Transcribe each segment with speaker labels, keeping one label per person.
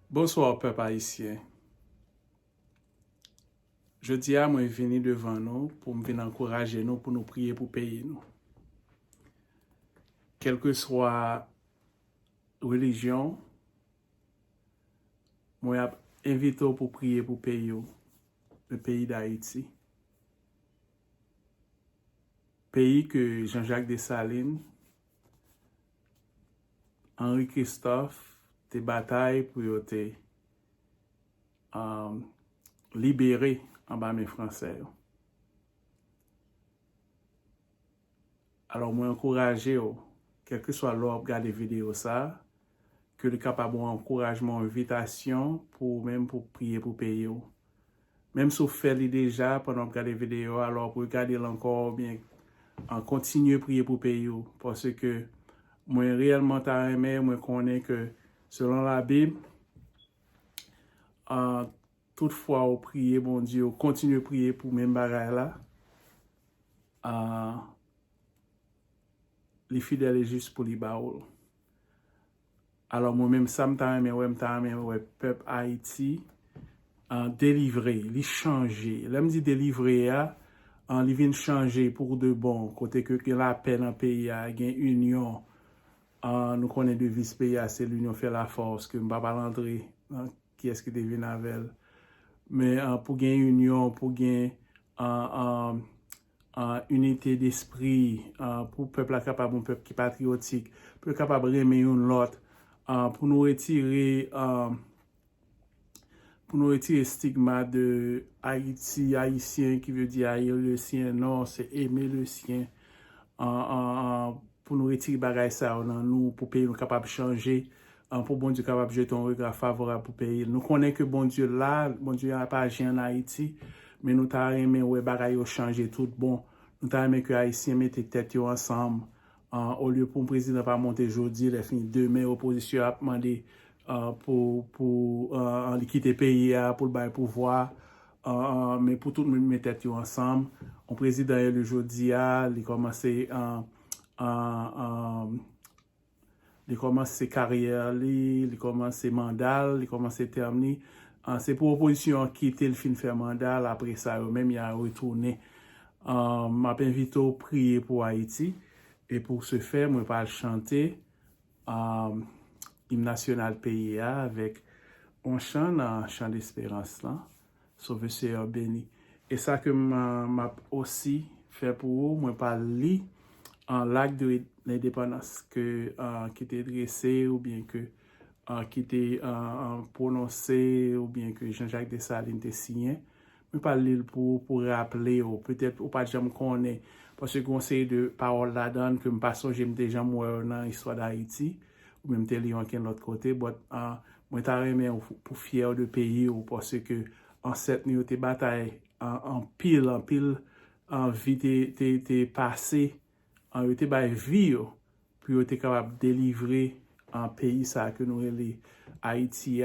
Speaker 1: Bonsoir, peuple haïtien. Je dis à moi venir devant nous pour me venir encourager nous pour nous prier pour payer nous. Quelle que soit religion, moi invite pour prier pour payer le pays d'Haïti. Pays que Jean-Jacques Dessalines, Henri Christophe, te bataille pour te libérer en bas mes Français. Alors moi encourager, quel que soit l'ordre regarder vidéo ça, que le capable encouragement, invitation pour même pour prier pour payer. Même si vous faites déjà pendant que vous regardez la vidéo, alors pour regarder encore bien, en continuer à prier pour payer. Parce que moi réellement moi connais que selon la Bible, toutefois au prier, bon Dieu, continuer à prier pour même bagaille là, les fidèles et justes pour les baoul. Alors moi-même, ça me peuple Haïti, délivrer, les changer. Là, me dit délivrer, il vient changer pour de bon, côté que la paix dans le pays, il y a une union. Nous connaissons de vice-pays, c'est l'union fait la force, que je ne vais pas rentrer qui est-ce qui devine avec elle. Mais pour gagner union, pour gagner unité d'esprit, pour le peuple capable, un peuple qui est patriotique, pour capable de remettre l'autre, pour nous retirer le stigma de Haïti, haïtien qui veut dire haïr le sien, non, c'est aimer le sien. Pour nous retirer bagay ça dans nous, pour pays nous capable de changer, pour bon Dieu capable de jeter un regard favorable pour pays. Nous connaissons que bon Dieu là, bon Dieu n'a pas agi en Haïti, mais nous t'avons aimé ouais bagay yo changer tout bon. Nous t'avons aimé que Haïtiens mettent tête ensemble. Au lieu pour le président pas monter aujourd'hui, il a fini demain opposition a demandé pour quitter le pays pour le pouvoir. Mais pour tout le monde mettre tête ensemble. Le président le jeudi il a commencé il commence ses carrières, il commence ses mandats, il commence ses termes. C'est pour l'opposition qui était le fin faire mandat, après ça, même il a retourné. M'a invité à prier pour Haïti. Et pour ce faire, moi, je vais chanter l'hymne national pays avec un chant d'espérance, là, Sauve Seigneur béni. Et ça que m'a aussi fait pour vous, moi, je lire l'acte de l'indépendance qui était dressé ou bien que qui était prononcé ou bien que Jean-Jacques Dessalines était signé. Je ne parle pas pour rappeler ou peut-être ou pas jamais connaître parce que conseil de parole là-dedans que je passe j'ai déjà moi dans l'histoire d'Haïti ou même tel yon ken l'autre côté but moi t'a aimé pour fier de pays ou parce que en cette nuit te bataille en pile en vie t'es passé en été ba vie puis t'es capable de délivrer un pays ça que nous les Haïti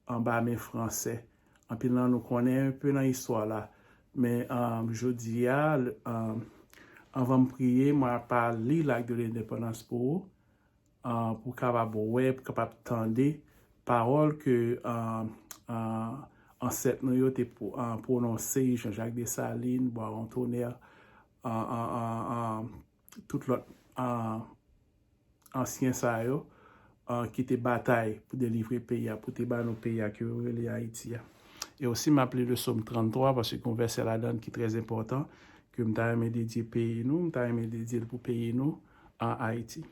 Speaker 1: en bas mes français en pile là nous connaît un peu dans l'histoire là mais je dis avant de prier moi pas lire l'acte de l'indépendance pour capable ouais pour capable tendre parole que en cette nuit t'es prononcé Jean-Jacques Dessalines Bois Antonio tout l'autre ancien ça yo qui était bataille pour délivrer pays pour te battre nos pays que les Haïti et aussi m'appeler le psaume 33 parce que un verset là-dedans qui est très important que m'ta aimé dédier pays nous m'ta aimé dédier pour payer nous en Haïti.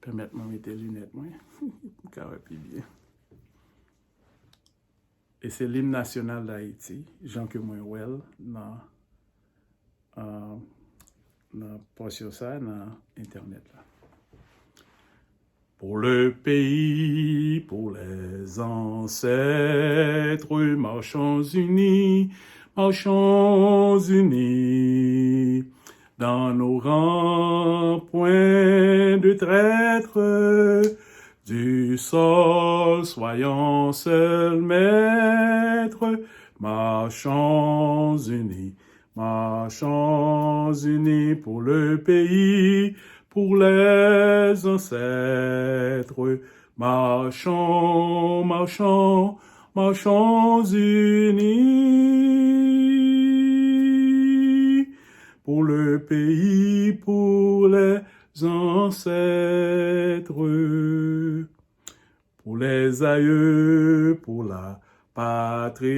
Speaker 1: Permettez-moi de mettre les lunettes, moi. Carré plus bien. Et c'est l'hymne national d'Haïti, Jean que moi well, dans portion ça, dans Internet là. Pour le pays, pour les ancêtres, marchons unis, dans nos rangs, point de traître, du sol soyons seuls maîtres, marchons unis pour le pays, pour les ancêtres, marchons unis pour le pays, pour les ancêtres, pour les aïeux, pour la patrie,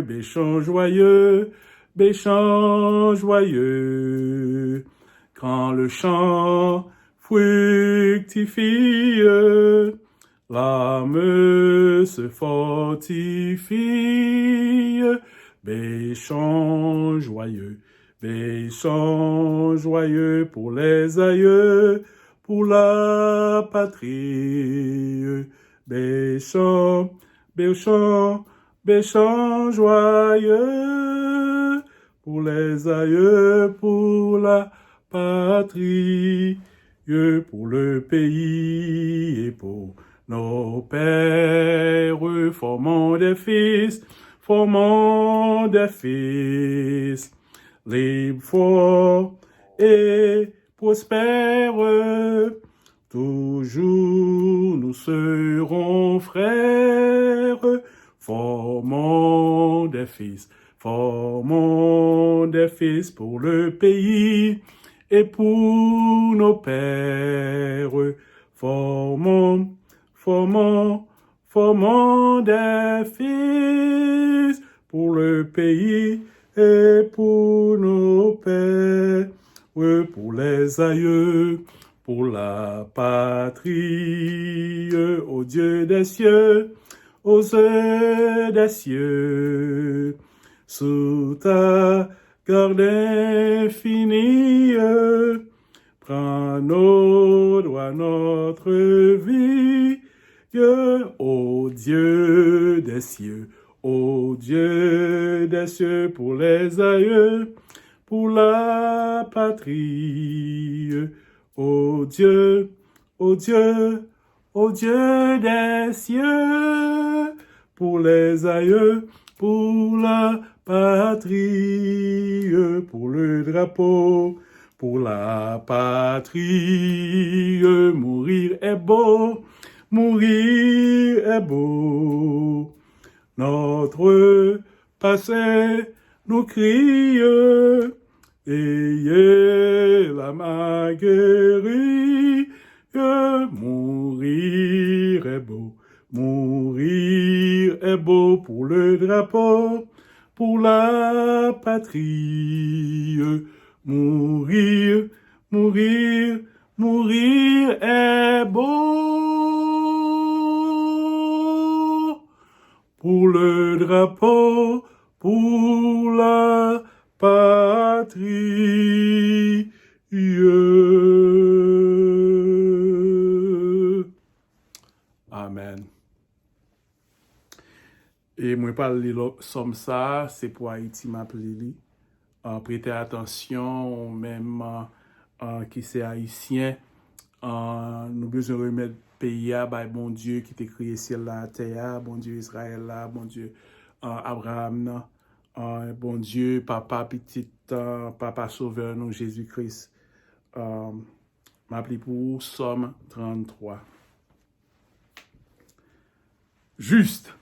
Speaker 1: béchant joyeux, quand le champ fructifie, l'âme se fortifie, béchant joyeux pour les aïeux, pour la patrie, béchant joyeux pour les aïeux, pour la patrie, pour le pays et pour nos pères, formons des fils, libres, forts et prospères, toujours nous serons frères, formons des fils pour le pays et pour nos pères, formons des fils pour le pays et pour nos pères, pour les aïeux, pour la patrie, ô Dieu des cieux, aux yeux des cieux, sous ta garde infinie, prends nos doigts, notre vie, ô Dieu des cieux, pour les aïeux, pour la patrie, ô Dieu des cieux, pour les aïeux, pour la patrie, pour le drapeau, pour la patrie, mourir est beau, notre passé nous crie, ayez la main guérie, mourir est beau pour le drapeau, pour la patrie, mourir est beau pour le drapeau, pour la patrie. Amen. Et moi parle somme ça, c'est pour Haïti m'appelé. Prêtez attention, même qui c'est haïtien, nous besoin remettre pays à bon Dieu qui t'a créé ciel la terre, bon Dieu Israël là, bon Dieu Abraham là, bon Dieu papa petit papa sauveur nous Jésus-Christ. M'appelé pour Somme 33. Juste.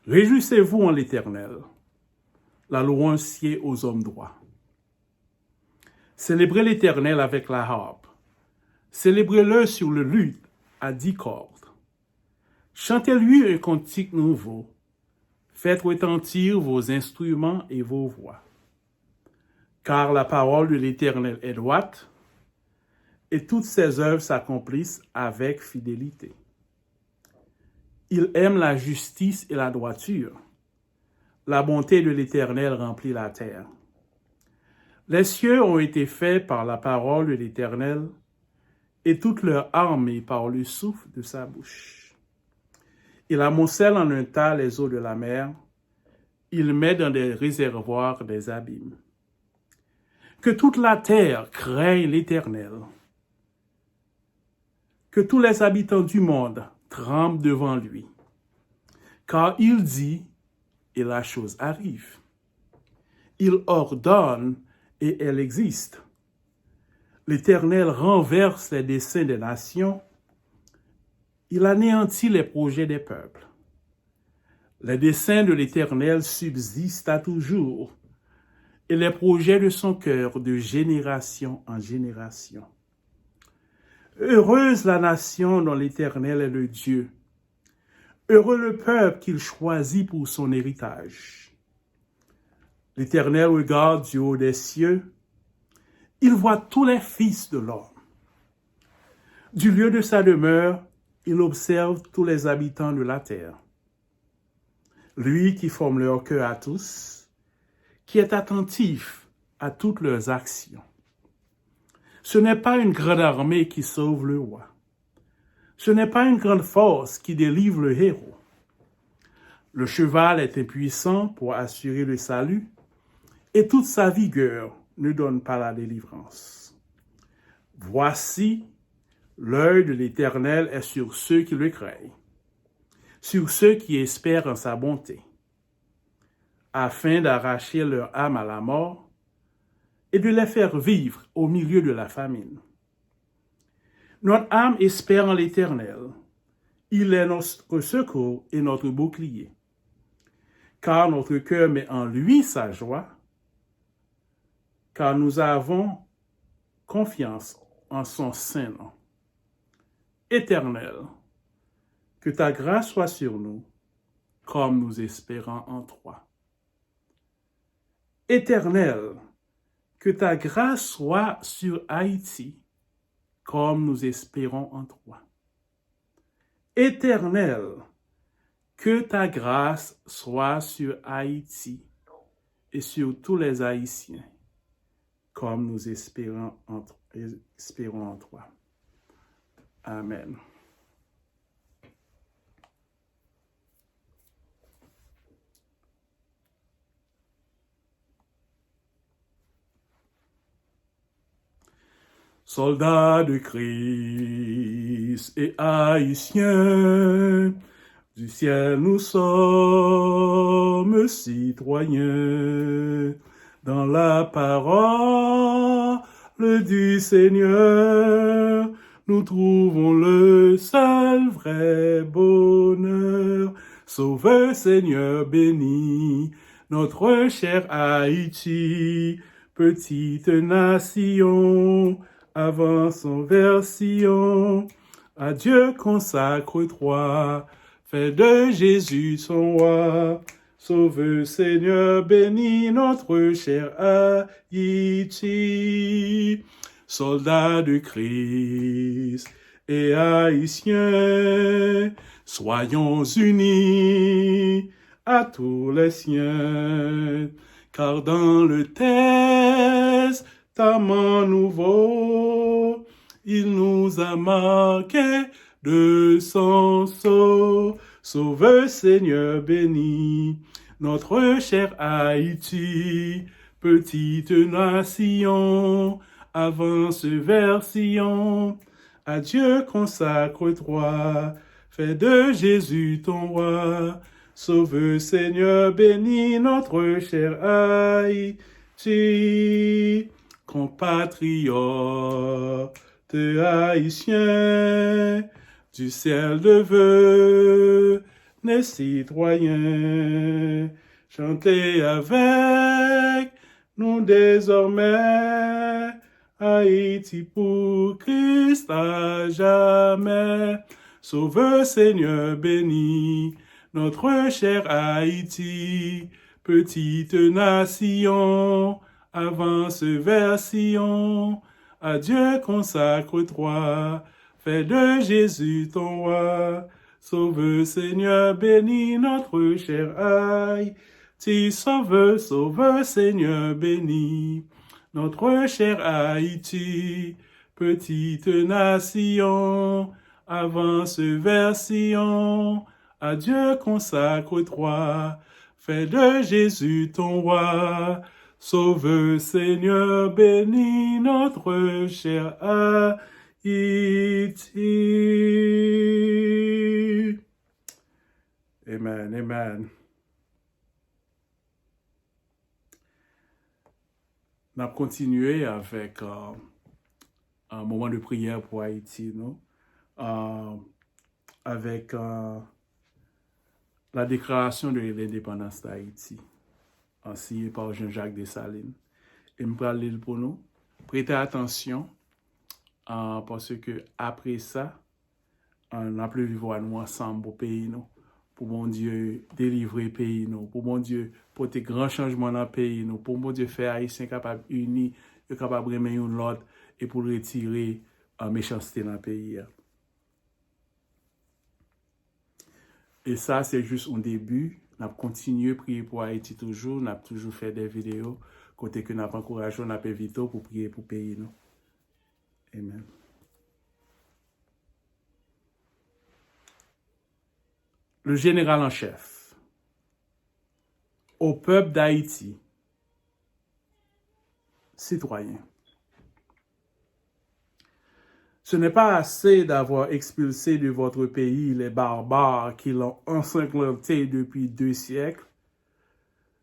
Speaker 1: Réjouissez-vous en l'Éternel. La louange sied aux hommes droits. Célébrez l'Éternel avec la harpe. Célébrez-le sur le luth à 10 cordes. Chantez-lui un cantique nouveau. Faites retentir vos instruments et vos voix. Car la parole de l'Éternel est droite, et toutes ses œuvres s'accomplissent avec fidélité. Il aime la justice et la droiture. La bonté de l'Éternel remplit la terre. Les cieux ont été faits par la parole de l'Éternel, et toute leur armée par le souffle de sa bouche. Il amoncelle en un tas les eaux de la mer, il met dans des réservoirs des abîmes. Que toute la terre craigne l'Éternel. Que tous les habitants du monde tremblent devant lui. Car il dit, et la chose arrive. Il ordonne, et elle existe. L'Éternel renverse les desseins des nations. Il anéantit les projets des peuples. Les desseins de l'Éternel subsistent à toujours, et les projets de son cœur de génération en génération. Heureuse la nation dont l'Éternel est le Dieu. Heureux le peuple qu'il choisit pour son héritage. L'Éternel regarde du haut des cieux. Il voit tous les fils de l'homme. Du lieu de sa demeure, il observe tous les habitants de la terre. Lui qui forme leur cœur à tous, qui est attentif à toutes leurs actions. Ce n'est pas une grande armée qui sauve le roi. Ce n'est pas une grande force qui délivre le héros. Le cheval est impuissant pour assurer le salut, et toute sa vigueur ne donne pas la délivrance. Voici, l'œil de l'Éternel est sur ceux qui le craignent, sur ceux qui espèrent en sa bonté, afin d'arracher leur âme à la mort et de les faire vivre au milieu de la famine. Notre âme espère en l'Éternel. Il est notre secours et notre bouclier. Car notre cœur met en lui sa joie, car nous avons confiance en son saint nom. Éternel, que ta grâce soit sur nous, comme nous espérons en toi. Éternel, que ta grâce soit sur Haïti, comme nous espérons en toi. Éternel, que ta grâce soit sur Haïti et sur tous les Haïtiens, comme nous espérons en toi. Amen. Soldats de Christ et Haïtiens, du ciel nous sommes citoyens. Dans la parole du Seigneur, nous trouvons le seul vrai bonheur. Sauveur Seigneur béni, notre cher Haïti, petite nation, avançons vers Sion. À Dieu consacre-toi, fais de Jésus son roi. Sauve Seigneur, bénis notre cher Haïti. Soldats de Christ et Haïtiens, soyons unis à tous les siens, car dans le Testament nouveau, il nous a marqué de son sceau. Sauve Seigneur béni, notre cher Haïti, petite nation, avance vers Sion. À Dieu consacre-toi, fais de Jésus ton roi. Sauve Seigneur béni, notre cher Haïti, compatriotes haïtiens, du ciel de venez citoyens, chantez avec nous désormais, Haïti pour Christ à jamais. Sauve Seigneur béni, notre cher Haïti, petite nation, avance vers Sion. À Dieu consacre-toi, fais de Jésus ton roi. Sauve Seigneur béni, notre cher Haïti. Sauve Seigneur béni, notre cher Haïti. Petite nation, avance vers Sion. À Dieu consacre-toi, fais de Jésus ton roi. Sauve, Seigneur, bénis notre cher Haïti. Amen, amen. On a continué avec un moment de prière pour Haïti, non? Avec la déclaration de l'indépendance d'Haïti, signée par Jean-Jacques Dessalines. Et je vais lire pour nous. Prêtez attention, parce que après ça, on a plus vivre nous ensemble au pays, nous, pour mon Dieu délivrer le pays, nous, pour mon Dieu porter grand changement dans le pays, nous, pour mon Dieu faire Haïtiens capables unis, capables de remettre l'autre et pour retirer la méchanceté dans le pays. Et ça, c'est juste un début. On a continué à prier pour Haïti toujours. On a toujours fait des vidéos. Côté que nous avons encouragé, on a évité pour prier pour le pays. Nous. Amen. Le général en chef. Au peuple d'Haïti, citoyens. Ce n'est pas assez d'avoir expulsé de votre pays les barbares qui l'ont ensanglanté depuis 2 siècles.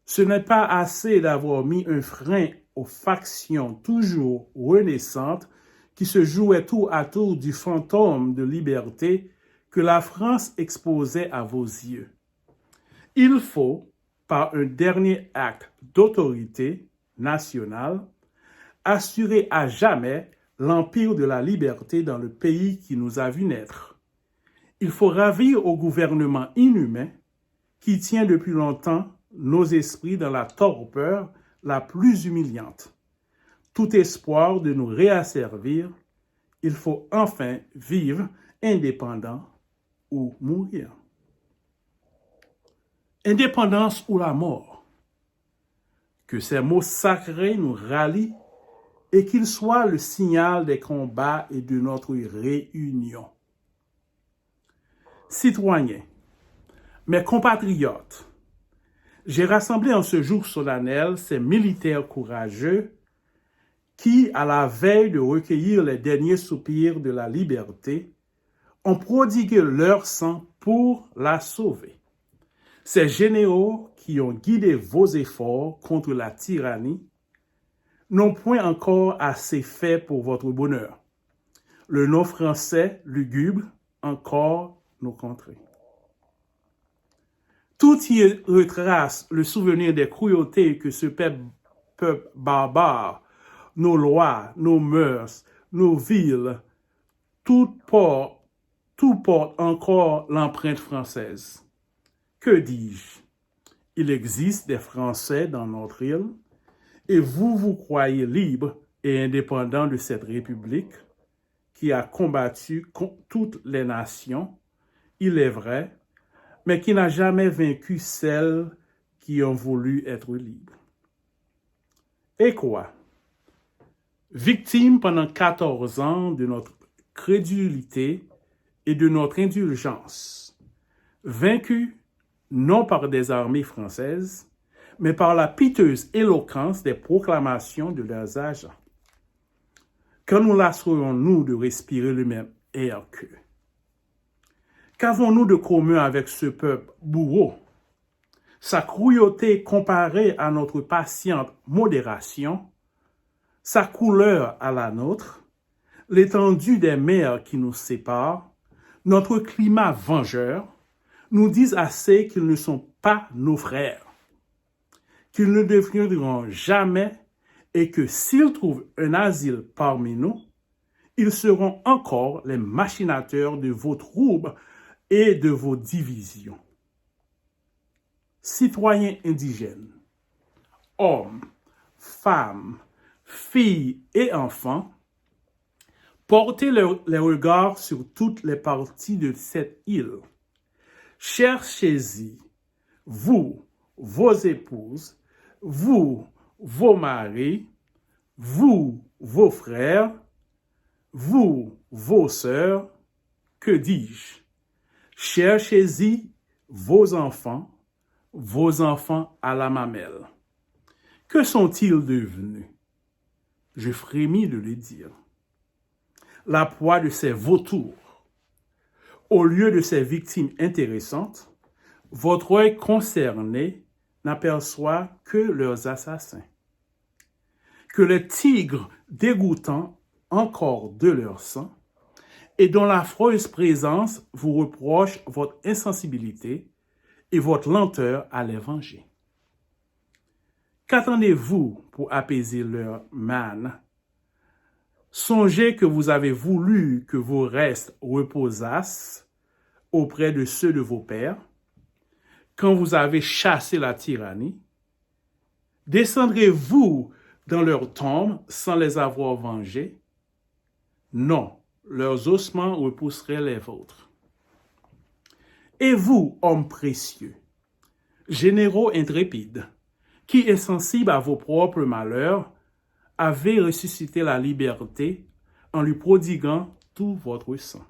Speaker 1: Ce n'est pas assez d'avoir mis un frein aux factions toujours renaissantes qui se jouaient tour à tour du fantôme de liberté que la France exposait à vos yeux. Il faut, par un dernier acte d'autorité nationale, assurer à jamais l'empire de la liberté dans le pays qui nous a vu naître. Il faut ravir au gouvernement inhumain qui tient depuis longtemps nos esprits dans la torpeur la plus humiliante. Tout espoir de nous réasservir, il faut enfin vivre indépendant ou mourir. Indépendance ou la mort. Que ces mots sacrés nous rallient et qu'ils soient le signal des combats et de notre réunion. Citoyens, mes compatriotes, j'ai rassemblé en ce jour solennel ces militaires courageux qui, à la veille de recueillir les derniers soupirs de la liberté, ont prodigué leur sang pour la sauver. Ces généraux qui ont guidé vos efforts contre la tyrannie n'ont point encore assez fait pour votre bonheur. Le nom français lugubre encore nos contrées. Tout y retrace le souvenir des cruautés que ce peuple barbare, nos lois, nos mœurs, nos villes, tout porte encore l'empreinte française. Que dis-je? Il existe des Français dans notre île, et vous croyez libre et indépendant de cette République qui a combattu toutes les nations, il est vrai, mais qui n'a jamais vaincu celles qui ont voulu être libres. Et quoi? Victime pendant 14 ans de notre crédulité et de notre indulgence, vaincus non par des armées françaises, mais par la piteuse éloquence des proclamations de leurs agents. Quand nous lasserons-nous de respirer le même air qu'eux? Qu'avons-nous de commun avec ce peuple bourreau? Sa cruauté comparée à notre patiente modération, sa couleur à la nôtre, l'étendue des mers qui nous séparent, notre climat vengeur, nous disent assez qu'ils ne sont pas nos frères, qu'ils ne deviendront jamais et que s'ils trouvent un asile parmi nous, ils seront encore les machinateurs de vos troubles et de vos divisions. Citoyens indigènes, hommes, femmes, filles et enfants, portez les regards sur toutes les parties de cette île. Cherchez-y, vous, vos épouses, vous, vos maris, vous, vos frères, vous, vos sœurs, que dis-je? Cherchez-y vos enfants à la mamelle. Que sont-ils devenus? Je frémis de le dire. La proie de ces vautours. Au lieu de ces victimes intéressantes, votre œil concerné n'aperçoit que leurs assassins. Que les tigres dégoûtants encore de leur sang et dont l'affreuse présence vous reproche votre insensibilité et votre lenteur à les venger. Qu'attendez-vous pour apaiser leur manne? Songez que vous avez voulu que vos restes reposassent auprès de ceux de vos pères, quand vous avez chassé la tyrannie. Descendrez-vous dans leurs tombes sans les avoir vengés? Non, leurs ossements repousseraient les vôtres. Et vous, hommes précieux, généraux intrépides, qui est sensible à vos propres malheurs, avez ressuscité la liberté en lui prodiguant tout votre sang.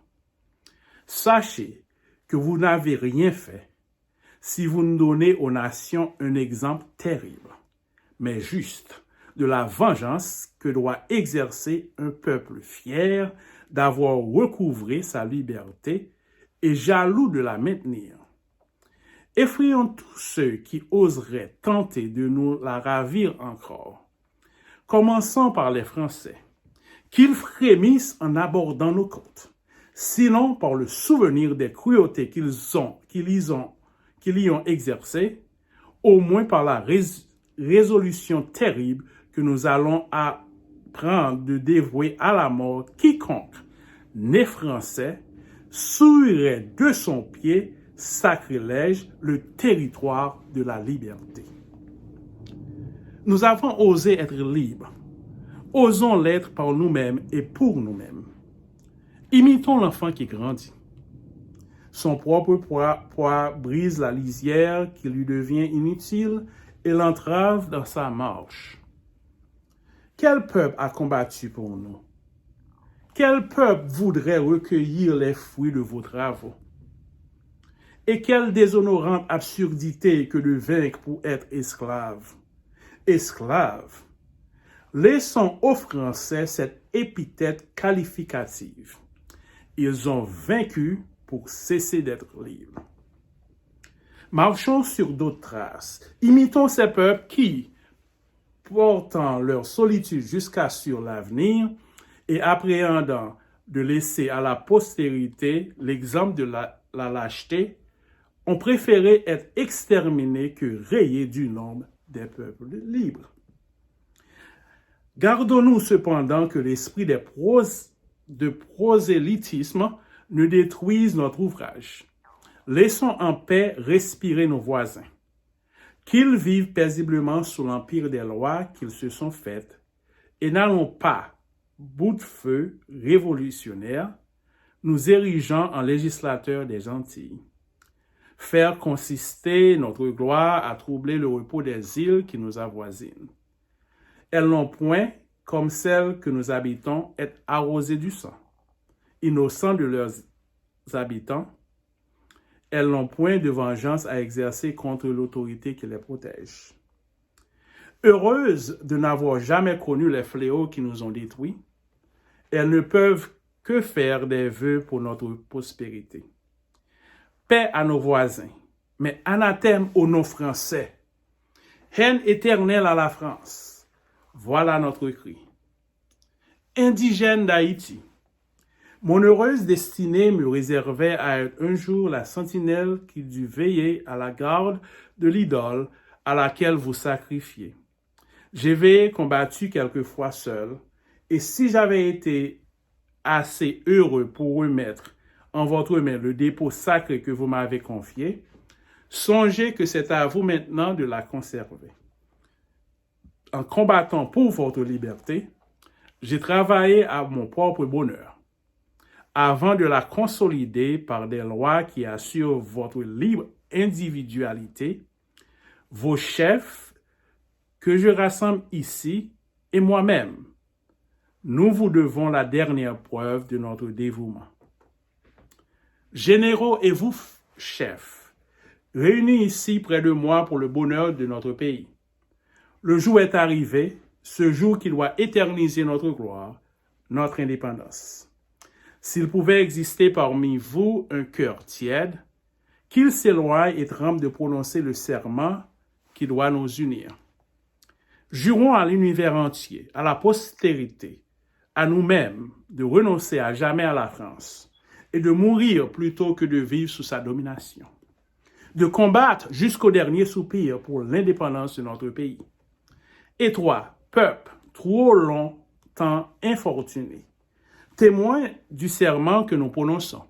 Speaker 1: Sachez que vous n'avez rien fait si vous ne donnez aux nations un exemple terrible, mais juste, de la vengeance que doit exercer un peuple fier d'avoir recouvré sa liberté et jaloux de la maintenir. Effrayons tous ceux qui oseraient tenter de nous la ravir encore. Commençons par les Français, qu'ils frémissent en abordant nos côtes, sinon par le souvenir des cruautés qu'ils y ont exercées, au moins par la résolution terrible que nous allons prendre de dévouer à la mort quiconque, né français, souillerait de son pied sacrilège le territoire de la liberté. Nous avons osé être libres. Osons l'être par nous-mêmes et pour nous-mêmes. Imitons l'enfant qui grandit. Son propre poids brise la lisière qui lui devient inutile et l'entrave dans sa marche. Quel peuple a combattu pour nous? Quel peuple voudrait recueillir les fruits de vos travaux? Et quelle déshonorante absurdité que de vaincre pour être esclave. Esclave. Laissons aux Français cette épithète qualificative. Ils ont vaincu pour cesser d'être libres. Marchons sur d'autres traces. Imitons ces peuples qui, portant leur solitude jusqu'à sur l'avenir et appréhendant de laisser à la postérité l'exemple de la lâcheté, ont préféré être exterminés que rayés du nombre des peuples libres. Gardons-nous cependant que l'esprit de prosélytisme ne détruise notre ouvrage. Laissons en paix respirer nos voisins. Qu'ils vivent paisiblement sous l'empire des lois qu'ils se sont faites, et n'allons pas, bout de feu révolutionnaire, nous érigeant en législateurs des Antilles. Faire consister notre gloire à troubler le repos des îles qui nous avoisinent. Elles n'ont point, comme celles que nous habitons, être arrosées du sang. Innocents de leurs habitants, elles n'ont point de vengeance à exercer contre l'autorité qui les protège. Heureuses de n'avoir jamais connu les fléaux qui nous ont détruits, elles ne peuvent que faire des vœux pour notre prospérité. Paix à nos voisins, mais anathème aux non-français. Haine éternelle à la France. Voilà notre cri. Indigène d'Haïti. Mon heureuse destinée me réservait à être un jour la sentinelle qui dut veiller à la garde de l'idole à laquelle vous sacrifiez. J'ai combattu quelquefois seul, et si j'avais été assez heureux pour remettre en votre main le dépôt sacré que vous m'avez confié, songez que c'est à vous maintenant de la conserver. En combattant pour votre liberté, j'ai travaillé à mon propre bonheur, avant de la consolider par des lois qui assurent votre libre individualité. Vos chefs, que je rassemble ici, et moi-même, nous vous devons la dernière preuve de notre dévouement. Généraux et vous, chefs, réunis ici près de moi pour le bonheur de notre pays, Le jour est arrivé, ce jour qui doit éterniser notre gloire, notre indépendance. S'il pouvait exister parmi vous un cœur tiède, qu'il s'éloigne et tremble de prononcer le serment qui doit nous unir. Jurons à l'univers entier, à la postérité, à nous-mêmes, de renoncer à jamais à la France et de mourir plutôt que de vivre sous sa domination. De combattre jusqu'au dernier soupir pour l'indépendance de notre pays. Et toi, peuple, trop longtemps infortuné, témoin du serment que nous prononçons,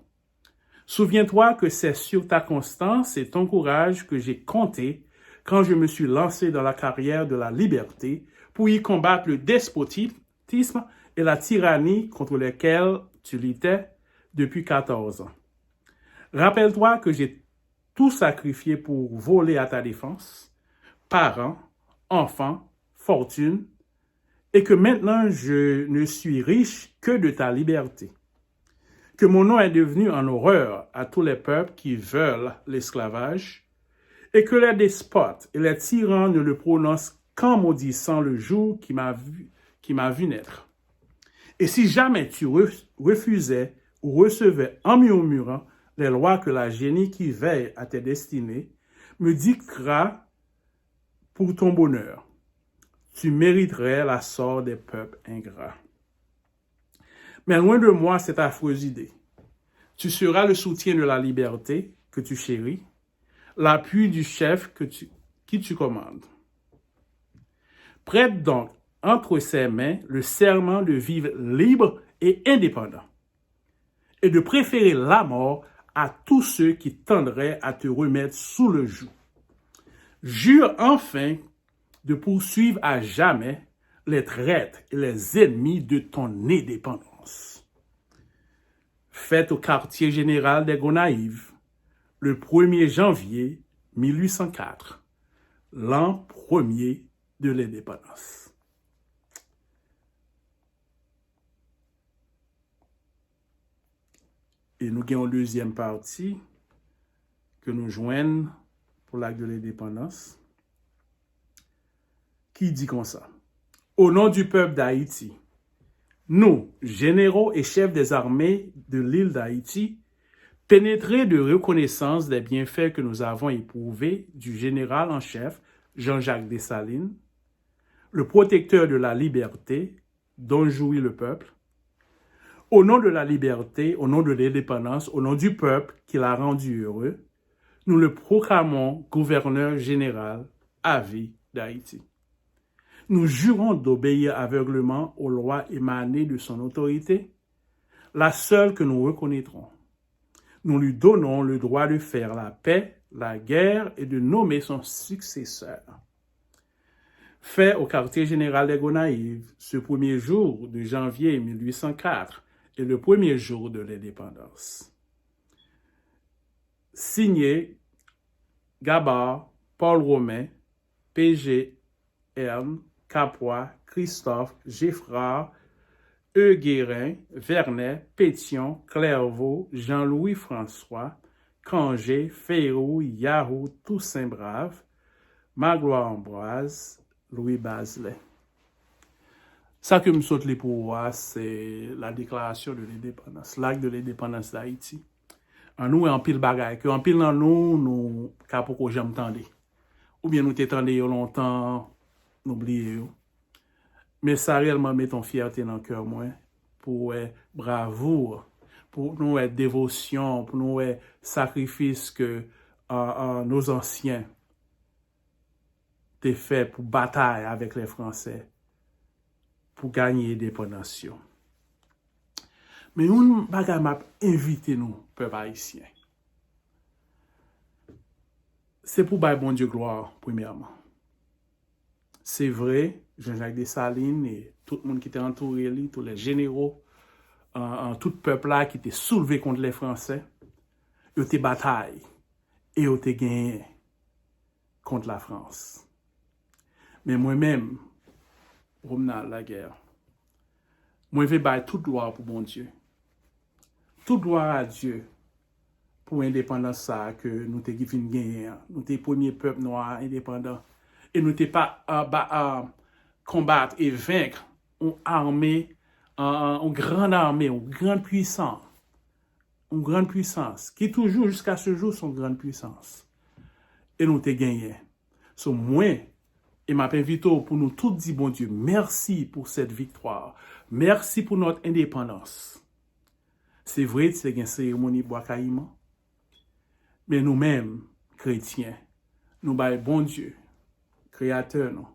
Speaker 1: souviens-toi que c'est sur ta constance et ton courage que j'ai compté quand je me suis lancé dans la carrière de la liberté pour y combattre le despotisme et la tyrannie contre lesquels tu luttais depuis 14 ans. Rappelle-toi que j'ai tout sacrifié pour voler à ta défense, parents, enfants, fortune, et que maintenant je ne suis riche que de ta liberté. Que mon nom est devenu en horreur à tous les peuples qui veulent l'esclavage, et que les despotes et les tyrans ne le prononcent qu'en maudissant le jour qui m'a vu naître. Et si jamais tu refusais ou recevais en murmurant les lois que la génie qui veille à tes destinées me dictera pour ton bonheur, tu mériterais la sorte des peuples ingrats. Mais loin de moi cette affreuse idée. Tu seras le soutien de la liberté que tu chéris, l'appui du chef qui tu commandes. Prête donc entre ses mains le serment de vivre libre et indépendant, et de préférer la mort à tous ceux qui tendraient à te remettre sous le joug. Jure enfin de poursuivre à jamais les traîtres et les ennemis de ton indépendance. Faite au quartier général des Gonaïves, le 1er janvier 1804, l'an premier de l'indépendance. Et nous avons une deuxième partie que nous joignons pour l'acte de l'indépendance, qui dit comme ça. Au nom du peuple d'Haïti, nous, généraux et chefs des armées de l'île d'Haïti, pénétrés de reconnaissance des bienfaits que nous avons éprouvés du général en chef Jean-Jacques Dessalines, le protecteur de la liberté dont jouit le peuple, au nom de la liberté, au nom de l'indépendance, au nom du peuple qui l'a rendu heureux, nous le proclamons gouverneur général à vie d'Haïti. Nous jurons d'obéir aveuglément aux lois émanées de son autorité, la seule que nous reconnaîtrons. Nous lui donnons le droit de faire la paix, la guerre et de nommer son successeur. Fait au quartier général des Gonaïves, ce premier jour de janvier 1804 est le premier jour de l'indépendance. Signé Gabard, Paul Romain, P.G. Erne, Capois, Christophe, Geffrard, Guérin, Vernet, Pétion, Clairvaux, Jean-Louis François, Cangé, Féroux, Yahoo, Toussaint Brave, Magloire Ambroise, Louis Bazelet. Ça que me saute les pouvoirs, c'est la déclaration de l'indépendance, l'acte de l'indépendance d'Haïti. En nous, en pile bagaille, que en pile dans nous, capoko j'aime tendre. Ou bien nous t'étendons longtemps, n'oubliez. Mais ça réellement met ton fierté dans le cœur, moi, pour bravoure, pour nous dévotion, pour nous sacrifice que nos anciens t'ont fait pour bataille avec les Français, pour gagner l'indépendance. Mais une bagarre m'a invité nous, peuple haïtien. C'est pour bailler bon Dieu gloire, premièrement. C'est vrai, Jean-Jacques Dessalines et tout le monde qui était entouré, tous les généraux, tout le peuple là qui était soulevé contre les Français, ils ont été bataille et ils ont été gagné contre la France. Mais moi-même, je suis la guerre. Moi, je vais bailler toute gloire pour bon Dieu. Toute gloire à Dieu pour l'indépendance que nous avons gagné. Nous sommes le premier peuple noir indépendant. et nous t'es pas combattre et vaincre une armée, une grande armée, une grande puissance, qui toujours jusqu'à ce jour sont grande puissance. Et nous t'es gagné. So moi, et m'a invité pour nous tous dire, bon Dieu, merci pour cette victoire. Merci pour notre indépendance. C'est vrai, c'est une cérémonie bois caïman. Mais nous-mêmes, chrétiens, nous baillons bon Dieu, créateur, non,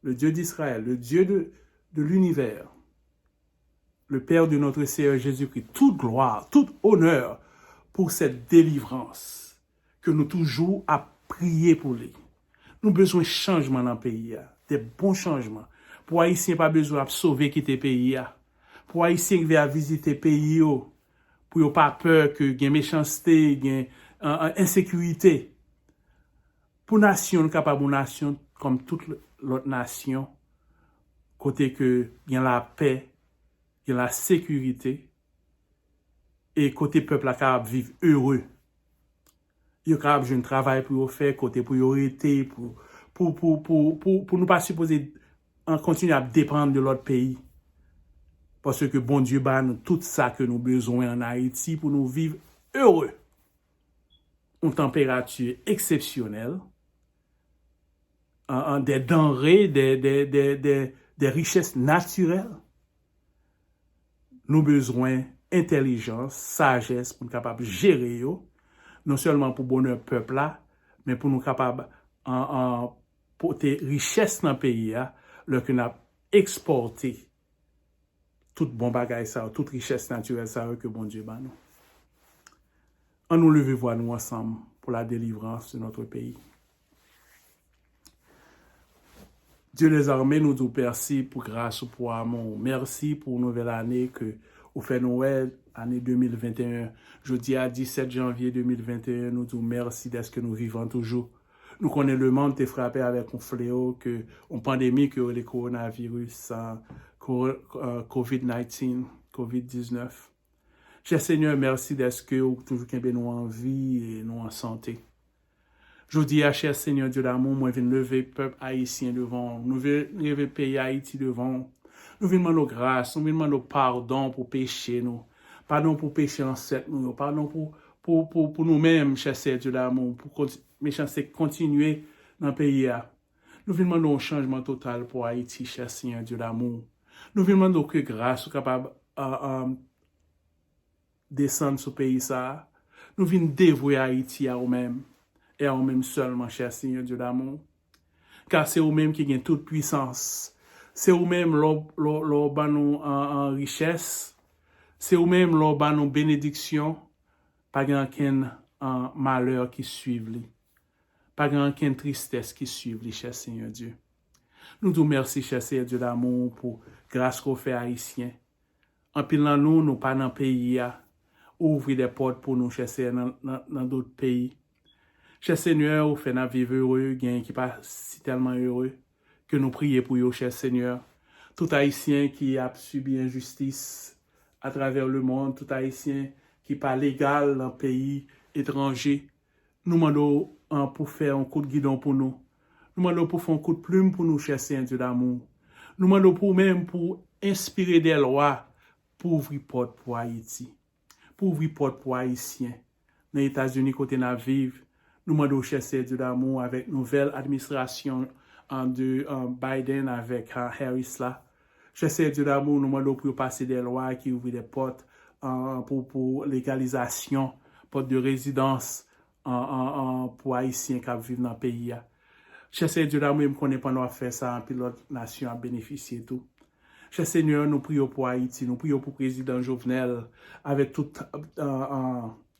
Speaker 1: le Dieu d'Israël, le Dieu de l'univers, le Père de notre Seigneur Jésus-Christ, toute gloire, tout honneur pour cette délivrance que nous toujours à prier pour lui. Nous avons besoin de changement dans le pays, des bons changements. Pour Haïtiens, pas besoin de sauver quitter le pays. Pour Haïtiens qui viennent visiter le pays, pour ne pas peur que il y ait méchanceté, il y ait insécurité. Pour nation, capable de nation comme toute l'autre nation, côté que il y a la paix, il y a la sécurité, et côté peuple capable vivre heureux. Il y a capable de travail pour faire, côté priorité, pour nous pas supposer continuer à dépendre de l'autre pays. Parce que bon Dieu bat nous tout ça que nous avons besoin en Haïti pour nous vivre heureux. Une température exceptionnelle, des denrées, des richesses naturelles. Nous avons besoin d'intelligence, sagesse pour nous capables de gérer, non seulement pour bonheur peuple là, mais pour nous capables de porter richesse dans le pays, là que nous avons exporté toute bon bagage ça, toute richesse naturelle ça que bon Dieu bat nous. On nous lever voir nous ensemble pour la délivrance de notre pays. Dieu des armées nous dit merci pour grâce pour amour. Merci pour nouvelle année que vous faites Noël, année 2021. Jeudi à 17 janvier 2021, nous disons merci d'être que nous vivons toujours. Nous connaissons le monde est frappé avec un fléau, une pandémie que le coronavirus, COVID-19, COVID-19. Cher Seigneur, merci d'être que vous toujours nous en vie et nous en santé. Je dis à cher Seigneur Dieu d'amour, moi je viens lever le peuple haïtien devant, nous venons lever le pays Haïti devant, nous venons demander grâce, nous venons demander pardon pour pécher nous, pardon pour pécher ancêtre nous, pardon pour nous-mêmes, cher Seigneur Dieu d'amour, pour méchanceté continuer dans le pays. Nous venons demander un changement total pour Haïti, cher Seigneur Dieu d'amour. Nous venons demander que grâce soit capable descendre sur le pays ça. Nous venons dévouer Haïti à nous-mêmes. Et à vous-même seulement, cher Seigneur Dieu d'amour. Car c'est vous-même qui gagne toute puissance. C'est vous-même l'or nous en richesse. C'est vous-même l'or nous bénédiction. Pas grand-qu'un malheur qui suive. Pas grand-qu'un tristesse qui suive, cher Seigneur Dieu. Nous vous remercions, cher Seigneur Dieu d'amour, pour grâce qu'on fait haïtien. En pilant nous pas dans le pays. Ouvrir des portes pour nous, cher Seigneur, dans d'autres pays. Cher Seigneur, vous faites nous vivre heureux, qui pas si tellement heureux, que nous prions pour vous, cher Seigneur. Tout Haïtien qui a subi injustice à travers le monde, tout Haïtien qui n'est pas légal dans le pays étranger, nous demandons pour faire un coup de guidon pour nous. Nous demandons pour faire un coup de plume pour nous, cher Seigneur Dieu d'amour. Nous demandons pour inspirer des lois pour ouvrir porte pour Haïti, pour ouvrir porte pour Haïtiens. Dans les États-Unis, côté nous vivre, nous demandons, cher Seigneur Dieu d'amour, avec nouvelle administration de Biden avec Harris là. Cher Seigneur Dieu d'amour, nous demandons pour passer des lois qui ouvrent des portes pour légalisation, portes de résidence pour Haïtiens qui vivent dans le pays. Cher Seigneur Dieu d'amour, nous connaissons pas nous faire ça, puis l'autre nation a bénéficié tout. Cher Seigneur, nous prions pour Haïti, nous prions pour le président Jovenel, avec tout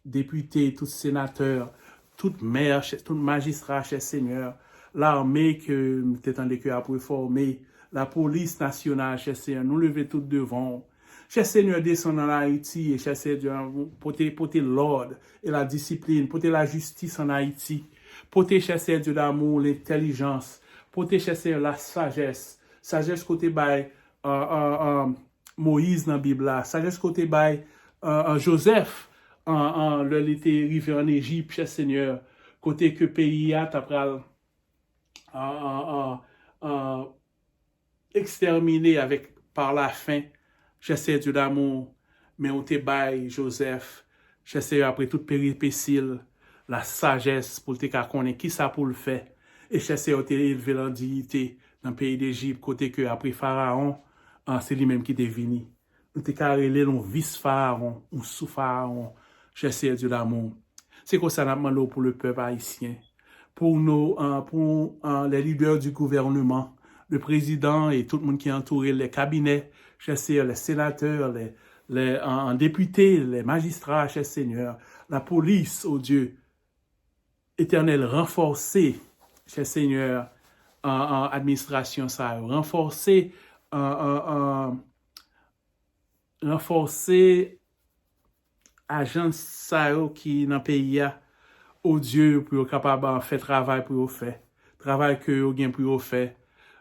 Speaker 1: député, tout sénateur, toute maire, tout magistrat, cher Seigneur, l'armée que nous t'étendons que à réformer, la police nationale, cher Seigneur, nous lever tout devant. Cher Seigneur, descend en Haïti et cher Seigneur, porter l'ordre et la discipline, porter la justice en Haïti, porter, cher Seigneur, Dieu d'amour, l'intelligence, porter, cher Seigneur, la sagesse côté bail Moïse dans la Bible, sagesse côté bail Joseph, le était arrivé en Égypte, cher Seigneur, côté que pays a en, exterminé par la faim. J'essaie Dieu d'amour, mais on te baille, Joseph. J'essaie après toute péripétie, la sagesse pour te connaître qui ça pour le faire. Et j'essaie de te élever la dignité dans le pays d'Égypte, côté que après Pharaon, c'est lui-même qui est venu. Nous te carrelé, nous vice-Pharaon, ou sous-Pharaon. J'essaie Dieu d'amour. C'est comme ça nous demandons pour le peuple haïtien, pour les leaders du gouvernement, le président et tout le monde qui est entouré, les cabinets, cher Seigneur, les sénateurs, les députés, les magistrats, cher Seigneur, la police, oh Dieu, éternel, renforcé, cher Seigneur, en administration, ça, renforcé, renforcer agence ça qui dans le pays, oh Dieu, pour être capable de faire travail pour faire. Travail que vous avez pour faire.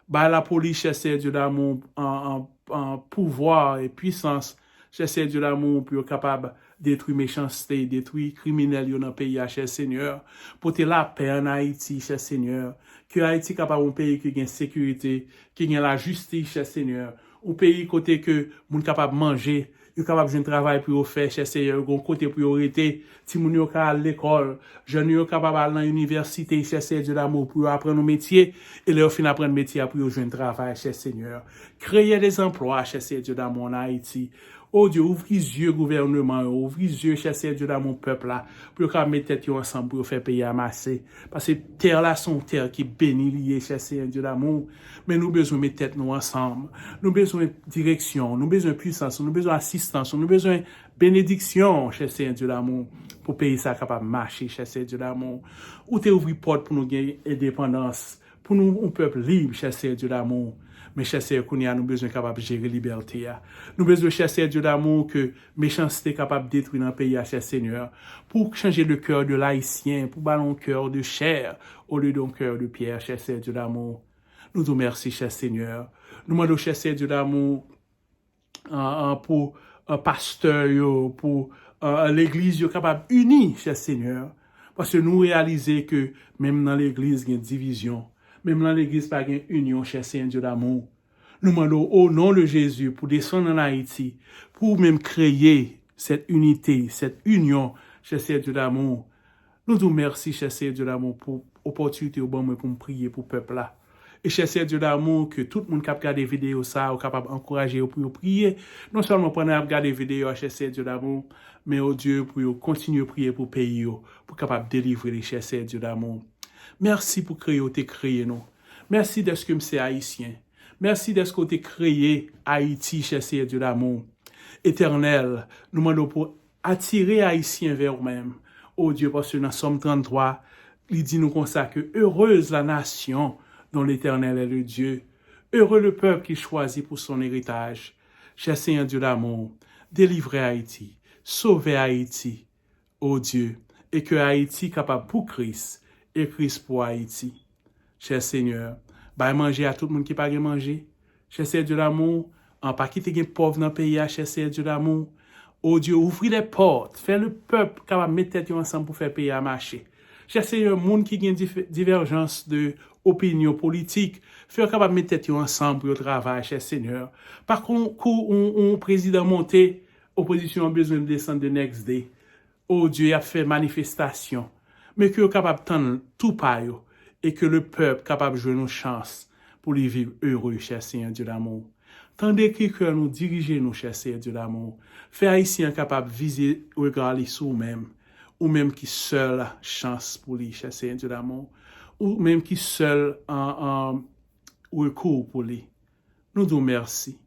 Speaker 1: Bah, la police cherche Dieu d'amour en pouvoir et puissance. Cherche Dieu d'amour pour être capable de détruire méchanceté, détruire criminels dans le pays, cher Seigneur. Pour te la paix en Haïti, cher Seigneur. Que Haïti est capable un pays qui a sécurité, qui a la justice, cher Seigneur. Un pays côté que moun capable de manger, yo capable de travail pour faire, cher Seigneur, un côté priorité, si moun yo ka à l'école, jeunes yo capable aller dans l'université, cher Seigneur Dieu d'amour pour apprendre un métier et leur fin apprendre métier pour yo joindre travail, cher Seigneur. Créer des emplois, cher Seigneur Dieu d'amour en Haïti. Oh Dieu, ouvre les yeux gouvernement, ouvre les yeux, cher Seigneur Dieu d'amour peuple là, pour qu'on mette tête ensemble pour faire payer amasser. Parce que terre là sont terre qui bénit lié, cher Seigneur Dieu d'amour. Mais nous besoin mettre tête nous ensemble. Nous besoin direction, nous besoin puissance, nous besoin assistance, nous besoin bénédiction, cher Seigneur Dieu d'amour, pour payer ça capable de marcher, cher Seigneur Dieu d'amour. Ou t'es ouvri porte pour nous gagner indépendance, pour nous un peuple libre, cher Seigneur Dieu d'amour. Mais cher Seigneur, nous besoin capable de gérer la liberté. Nous besoin, cher Seigneur Dieu d'amour, que méchanceté capable de détruire dans le pays, cher Seigneur, pour changer le cœur de l'haïtien, pour ballon cœur de chair, au lieu d'un cœur de pierre, cher Seigneur Dieu d'amour. Nous te remercions, cher Seigneur. Nous demandons, cher Seigneur Dieu d'amour, pour un pasteur, pour l'église capable unie, cher Seigneur. Parce que nous réalisons que même dans l'église, il y a une division. Même dans l'église, pas une union, cher Seigneur Dieu d'amour. Nous demandons au nom de Jésus pour descendre en Haïti, pour même créer cette unité, cette union, cher Seigneur Dieu d'amour. Nous te remercions, cher Seigneur Dieu d'amour, pour l'opportunité pour me prier pour le peuple là. Et cher Seigneur Dieu d'amour, que tout le monde qui regarde des vidéos, ça, est capable d'encourager pour prier. Non seulement pour regarder des vidéos, cher Seigneur Dieu d'amour, mais au Dieu pour continuer à prier pour le pays, pour capable délivrer les cher Seigneur Dieu d'amour. Merci pour créer ou t'es créé, nous. Merci d'être que c'est haïtien. Merci d'être que t'es créé Haïti, cher Seigneur Dieu d'amour. Éternel, nous demandons pour attirer haïtien vers nous-mêmes. Oh Dieu, parce que dans Somme 33, il dit nous comme ça que heureuse la nation dont l'Éternel est le Dieu. Heureux le peuple qu'il choisit pour son héritage. Cher Seigneur Dieu d'amour, délivrez Haïti, sauvez Haïti, oh Dieu, et que Haïti capable pour Christ et Christ pour Haïti. Cher Seigneur, bah manger à tout le monde qui pas manger. Cher Seigneur Dieu d'amour, en pas quitter les pauvres dans le pays, cher Seigneur Dieu d'amour. Oh Dieu, ouvrez les portes, fais le peuple capable de mettre tête ensemble pour faire payer à marcher. Cher Seigneur, monde qui a une divergence de opinion politique, faire capable de mettre tête ensemble pour le travail, cher Seigneur. Par contre, un président monté, opposition a besoin de descendre de next day. Oh Dieu, il a fait manifestation. Mais que capable de tendre tout par eux, et que le peuple capable de jouer nos chances pour les vivre heureux, cher Seigneur Dieu d'amour. Tandis que nous diriger nous, cher Seigneur Dieu d'amour. Faire haïtien capable de viser, regarder sur nous-mêmes, ou même qui seule chance pour lui, cher Seigneur Dieu d'amour, ou même qui seul en recours pour lui. Nous nous merci.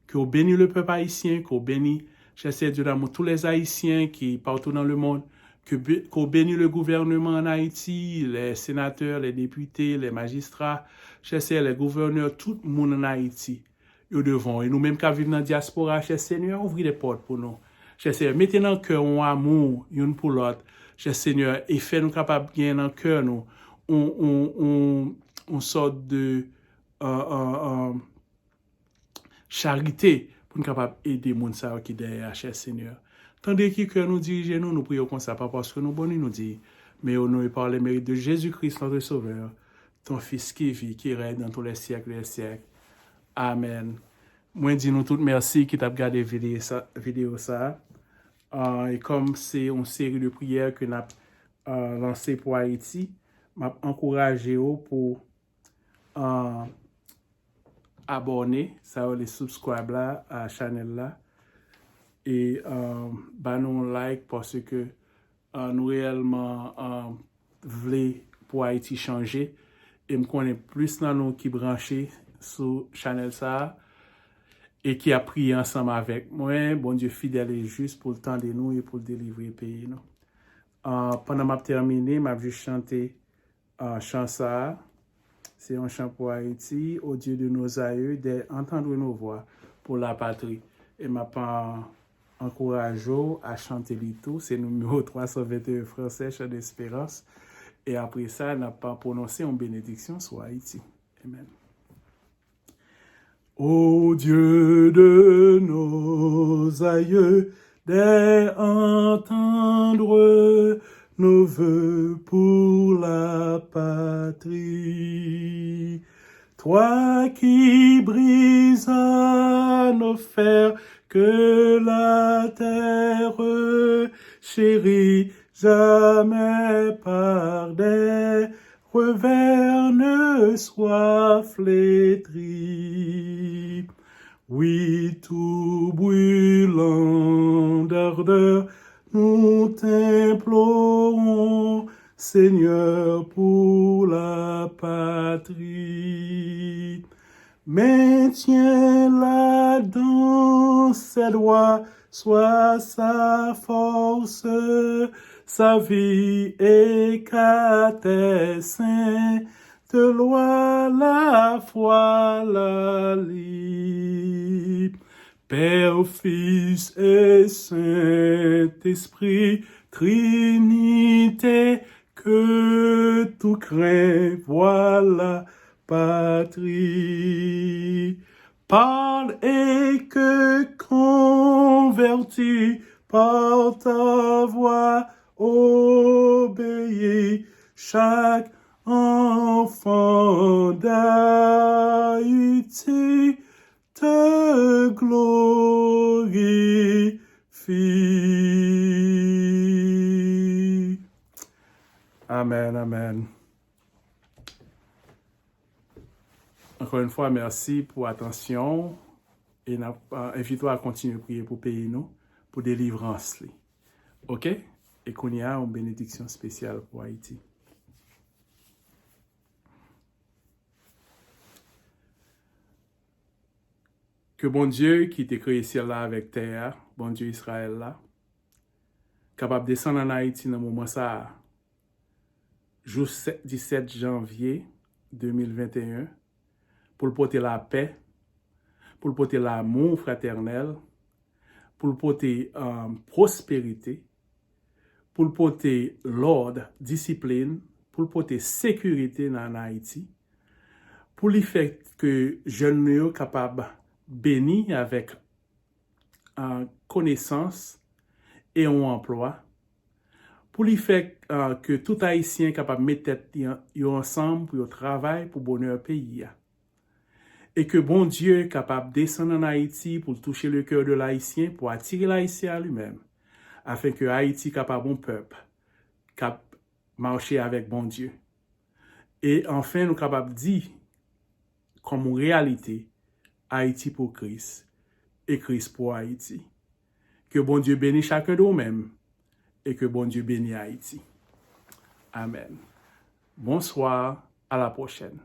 Speaker 1: Que vous bénissez le peuple haïtien, que vous bénissez, cher Seigneur Dieu d'amour, tous les haïtiens qui partout dans le monde, que vous bénissez le gouvernement en Haïti, les sénateurs, les députés, les magistrats, cher Seigneur, les gouverneurs, tout le monde en Haïti. Nous devons, et nous-mêmes qui vivons dans la diaspora, cher Seigneur, ouvrez les portes pour nous. Cher Seigneur, mettez dans le cœur un amour, une pour l'autre, cher Seigneur, et faites-nous capables de gagner dans le cœur, nous, on sorte de charité pour nous capables d'aider les gens qui sont derrière, cher Seigneur. Tandis que nous dirigeons, nous prions comme ça, pas parce que nous bonnes, nous disons, mais au nom et par les mérites de Jésus-Christ, notre Sauveur. ton Fils qui vit, qui règne dans tous les siècles des siècles. Amen. Moi, dis nous toutes merci qui t'a regardé vidéo ça. Et comme c'est une série de prières que nous avons lancée pour Haïti, je encouragé pour abonner, ça les subscribe là à la chaîne là. Et nous like parce que nous réellement voulons pour Haïti changer. Et je connais plus dans nous qui branchés sur Chanel ça et qui a prié ensemble avec moi. Bon Dieu fidèle et juste pour le temps de nous et pour le délivrer pays. Nous. Pendant que je terminé, je vais chanter chant ça. C'est un chant pour Haïti, au Dieu de nos aïeux, d'entendre nos voix pour la patrie. Et je encourage à chanter les tout. C'est numéro 321 français, chant d'espérance. Et après ça, n'a pas prononcé une bénédiction sur Haïti. Amen. Ô Dieu de nos aïeux, d'entendre nos vœux pour la patrie. Toi qui brises nos fers, que la terre chérie jamais par des revers ne soit flétrie. Oui, tout brûlant d'ardeur, nous t'implorons, Seigneur, pour la patrie. Maintiens-la dans ses doigts, soit sa force, sa vie et qu'à tes saints, de loi la foi la lie. Père, Fils et Saint-Esprit, Trinité, que tout craint, voilà patrie. Parle et que converti par ta voix, obéis chaque enfant d'Haïti te glorifie. Amen, amen. Encore une fois, merci pour l'attention et invite-toi à continuer à prier pour pays nous, pour délivrance. OK? Et qu'on y a une bénédiction spéciale pour Haïti. Que bon Dieu qui t'a créé ciel là avec terre, bon Dieu Israël là, capable de descendre en Haïti dans le moment ça, jour 17 janvier 2021, pour porter la paix, pour porter l'amour fraternel, pour porter prospérité, pour porter l'ordre, discipline, pour porter sécurité dans Haïti, pour le fait que jeunes soient capables de bénir avec connaissance et un emploi, pour le fait que tout Haïtien capable de mettre tête ensemble pour travailler pour le bonheur pays. Et que bon Dieu est capable de descendre en Haïti pour toucher le cœur de l'Haïtien, pour attirer l'Haïtien à lui-même, afin que Haïti capable bon peuple, cap marcher avec bon Dieu. Et enfin, nous capables de dire, comme réalité, Haïti pour Christ et Christ pour Haïti. Que bon Dieu bénisse chacun de nous-mêmes et que bon Dieu bénisse Haïti. Amen. Bonsoir, à la prochaine.